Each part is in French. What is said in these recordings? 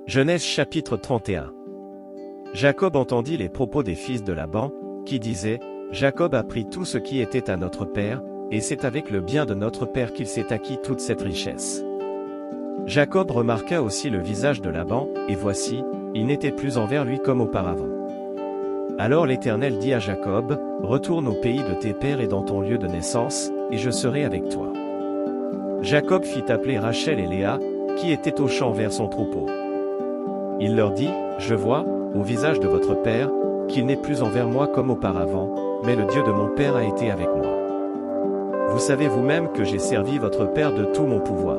Genèse chapitre 31. Jacob entendit les propos des fils de Laban, qui disaient, Jacob a pris tout ce qui était à notre père, et c'est avec le bien de notre père qu'il s'est acquis toute cette richesse. Jacob remarqua aussi le visage de Laban, et voici, il n'était plus envers lui comme auparavant. Alors l'Éternel dit à Jacob, retourne au pays de tes pères et dans ton lieu de naissance, et je serai avec toi. Jacob fit appeler Rachel et Léa, qui étaient au champ vers son troupeau. Il leur dit, je vois, au visage de votre père, qu'il n'est plus envers moi comme auparavant, mais le Dieu de mon père a été avec moi. Vous savez vous-même que j'ai servi votre père de tout mon pouvoir.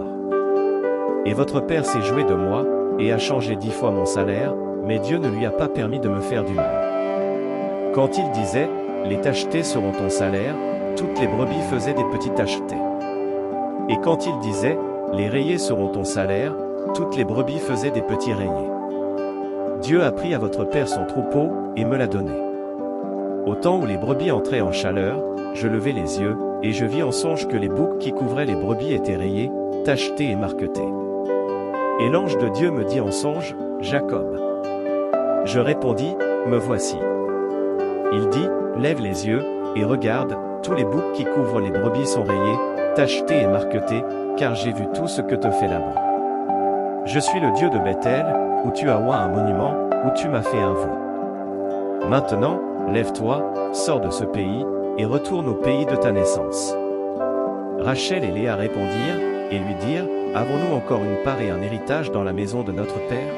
Et votre père s'est joué de moi, et a changé 10 fois mon salaire, mais Dieu ne lui a pas permis de me faire du mal. Quand il disait, les tachetés seront ton salaire, toutes les brebis faisaient des petits tachetés. Et quand il disait, les rayés seront ton salaire, toutes les brebis faisaient des petits rayés. Dieu a pris à votre père son troupeau, et me l'a donné. Au temps où les brebis entraient en chaleur, je levai les yeux, et je vis en songe que les boucs qui couvraient les brebis étaient rayés, tachetés et marquetés. Et l'ange de Dieu me dit en songe, Jacob. Je répondis, me voici. Il dit, lève les yeux, et regarde, tous les boucs qui couvrent les brebis sont rayés, tachetés et marquetés, car j'ai vu tout ce que te fait Laban. Je suis le Dieu de Bethel, où tu as oint un monument, où tu m'as fait un veau. Maintenant, lève-toi, sors de ce pays, et retourne au pays de ta naissance. Rachel et Léa répondirent, et lui dirent, avons-nous encore une part et un héritage dans la maison de notre père?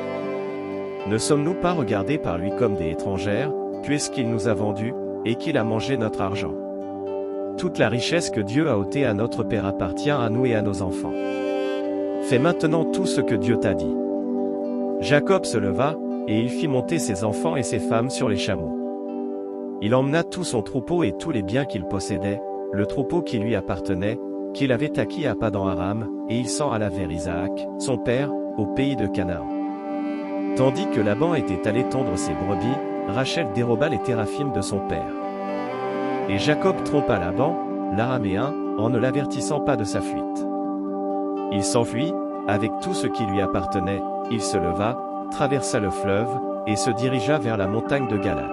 Ne sommes-nous pas regardés par lui comme des étrangères, puisqu'il nous a vendus, et qu'il a mangé notre argent? Toute la richesse que Dieu a ôtée à notre père appartient à nous et à nos enfants. Fais maintenant tout ce que Dieu t'a dit. Jacob se leva, et il fit monter ses enfants et ses femmes sur les chameaux. Il emmena tout son troupeau et tous les biens qu'il possédait, le troupeau qui lui appartenait, qu'il avait acquis à Padan-Aram, et il s'en alla vers Isaac, son père, au pays de Canaan. Tandis que Laban était allé tondre ses brebis, Rachel déroba les téraphimes de son père. Et Jacob trompa Laban, l'Araméen, en ne l'avertissant pas de sa fuite. Il s'enfuit, avec tout ce qui lui appartenait, il se leva, traversa le fleuve, et se dirigea vers la montagne de Galad.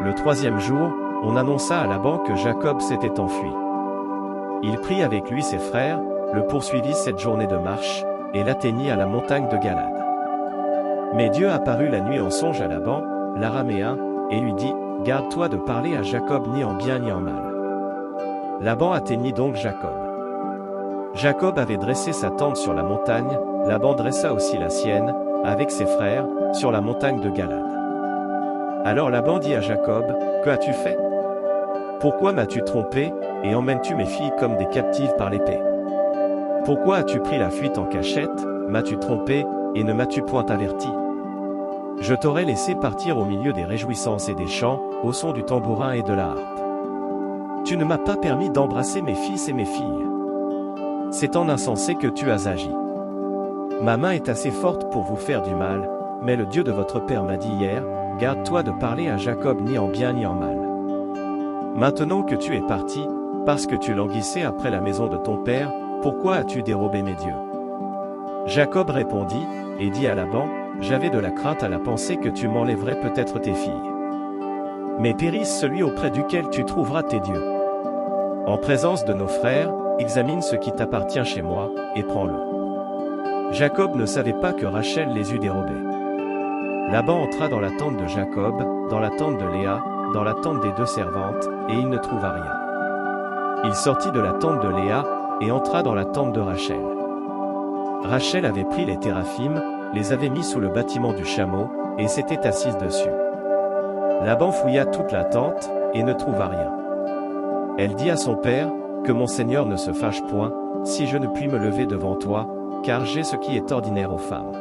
Le 3e jour, on annonça à Laban que Jacob s'était enfui. Il prit avec lui ses frères, le poursuivit cette journée de marche, et l'atteignit à la montagne de Galad. Mais Dieu apparut la nuit en songe à Laban, l'Araméen, et lui dit, garde-toi de parler à Jacob ni en bien ni en mal. Laban atteignit donc Jacob. Jacob avait dressé sa tente sur la montagne, Laban dressa aussi la sienne, avec ses frères, sur la montagne de Galad. Alors Laban dit à Jacob, que as-tu fait? Pourquoi m'as-tu trompé, et emmènes-tu mes filles comme des captives par l'épée? Pourquoi as-tu pris la fuite en cachette, m'as-tu trompé, et ne m'as-tu point averti? Je t'aurais laissé partir au milieu des réjouissances et des chants, au son du tambourin et de la harpe. Tu ne m'as pas permis d'embrasser mes fils et mes filles. C'est en insensé que tu as agi. Ma main est assez forte pour vous faire du mal, mais le Dieu de votre père m'a dit hier, garde-toi de parler à Jacob ni en bien ni en mal. Maintenant que tu es parti, parce que tu languissais après la maison de ton père, pourquoi as-tu dérobé mes dieux? Jacob répondit, et dit à Laban, j'avais de la crainte à la pensée que tu m'enlèverais peut-être tes filles. Mais périsse celui auprès duquel tu trouveras tes dieux. En présence de nos frères, examine ce qui t'appartient chez moi, et prends-le. Jacob ne savait pas que Rachel les eût dérobés. Laban entra dans la tente de Jacob, dans la tente de Léa, dans la tente des 2 servantes, et il ne trouva rien. Il sortit de la tente de Léa, et entra dans la tente de Rachel. Rachel avait pris les téraphimes, les avait mis sous le bâtiment du chameau, et s'était assise dessus. Laban fouilla toute la tente, et ne trouva rien. Elle dit à son père, que mon Seigneur ne se fâche point, si je ne puis me lever devant toi, car j'ai ce qui est ordinaire aux femmes.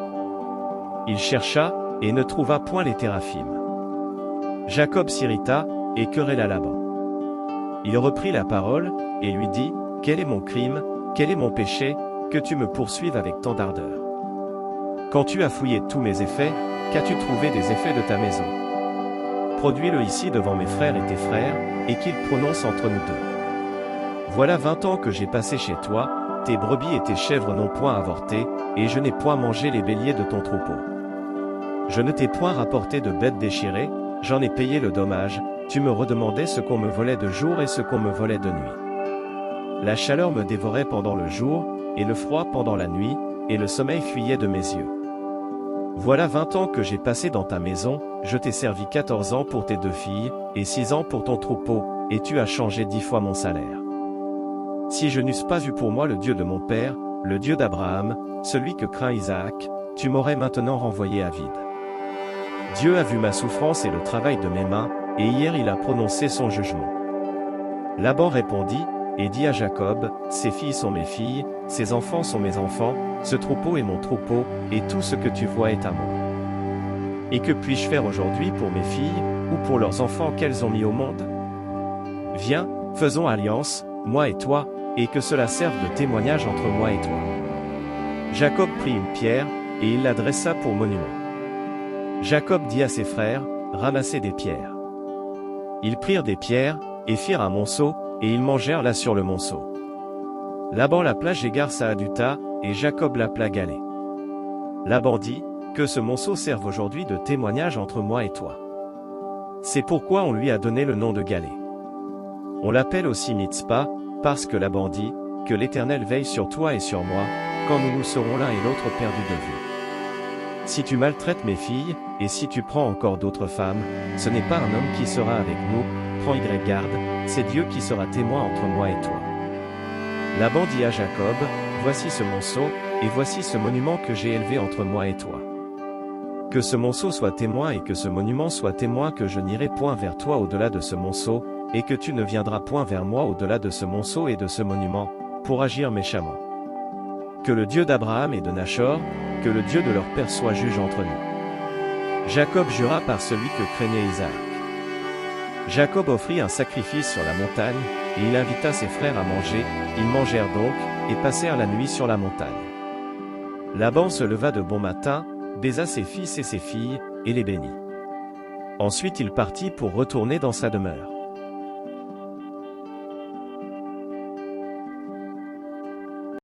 Il chercha, et ne trouva point les téraphimes. Jacob s'irrita, et querella Laban. Il reprit la parole, et lui dit, quel est mon crime, quel est mon péché, que tu me poursuives avec tant d'ardeur? Quand tu as fouillé tous mes effets, qu'as-tu trouvé des effets de ta maison? Produis-le ici devant mes frères et tes frères, et qu'ils prononcent entre nous deux. Voilà 20 ans que j'ai passé chez toi, tes brebis et tes chèvres n'ont point avorté, et je n'ai point mangé les béliers de ton troupeau. Je ne t'ai point rapporté de bêtes déchirées, j'en ai payé le dommage, tu me redemandais ce qu'on me volait de jour et ce qu'on me volait de nuit. La chaleur me dévorait pendant le jour, et le froid pendant la nuit, et le sommeil fuyait de mes yeux. Voilà 20 ans que j'ai passé dans ta maison, je t'ai servi 14 ans pour tes 2 filles, et 6 ans pour ton troupeau, et tu as changé 10 fois mon salaire. Si je n'eusse pas vu pour moi le Dieu de mon père, le Dieu d'Abraham, celui que craint Isaac, tu m'aurais maintenant renvoyé à vide. Dieu a vu ma souffrance et le travail de mes mains, et hier il a prononcé son jugement. Laban répondit, et dit à Jacob, ces filles sont mes filles, ces enfants sont mes enfants, ce troupeau est mon troupeau, et tout ce que tu vois est à moi. Et que puis-je faire aujourd'hui pour mes filles, ou pour leurs enfants qu'elles ont mis au monde? Viens, faisons alliance, moi et toi, et que cela serve de témoignage entre moi et toi. Jacob prit une pierre, et il la dressa pour monument. Jacob dit à ses frères, ramassez des pierres. Ils prirent des pierres, et firent un monceau, et ils mangèrent là sur le monceau. Laban l'appela Jégar Saaduta, et Jacob l'appela Galé. Laban dit, que ce monceau serve aujourd'hui de témoignage entre moi et toi. C'est pourquoi on lui a donné le nom de Galé. On l'appelle aussi Mitzpah, parce que Laban dit, que l'Éternel veille sur toi et sur moi, quand nous serons l'un et l'autre perdus de vue. Si tu maltraites mes filles, et si tu prends encore d'autres femmes, ce n'est pas un homme qui sera avec nous, prends garde, c'est Dieu qui sera témoin entre moi et toi. Laban dit à Jacob, voici ce monceau, et voici ce monument que j'ai élevé entre moi et toi. Que ce monceau soit témoin et que ce monument soit témoin que je n'irai point vers toi au-delà de ce monceau, et que tu ne viendras point vers moi au-delà de ce monceau et de ce monument, pour agir méchamment. Que le Dieu d'Abraham et de Nachor, que le Dieu de leur père soit juge entre nous. Jacob jura par celui que craignait Isaac. Jacob offrit un sacrifice sur la montagne, et il invita ses frères à manger, ils mangèrent donc, et passèrent la nuit sur la montagne. Laban se leva de bon matin, baisa ses fils et ses filles, et les bénit. Ensuite il partit pour retourner dans sa demeure.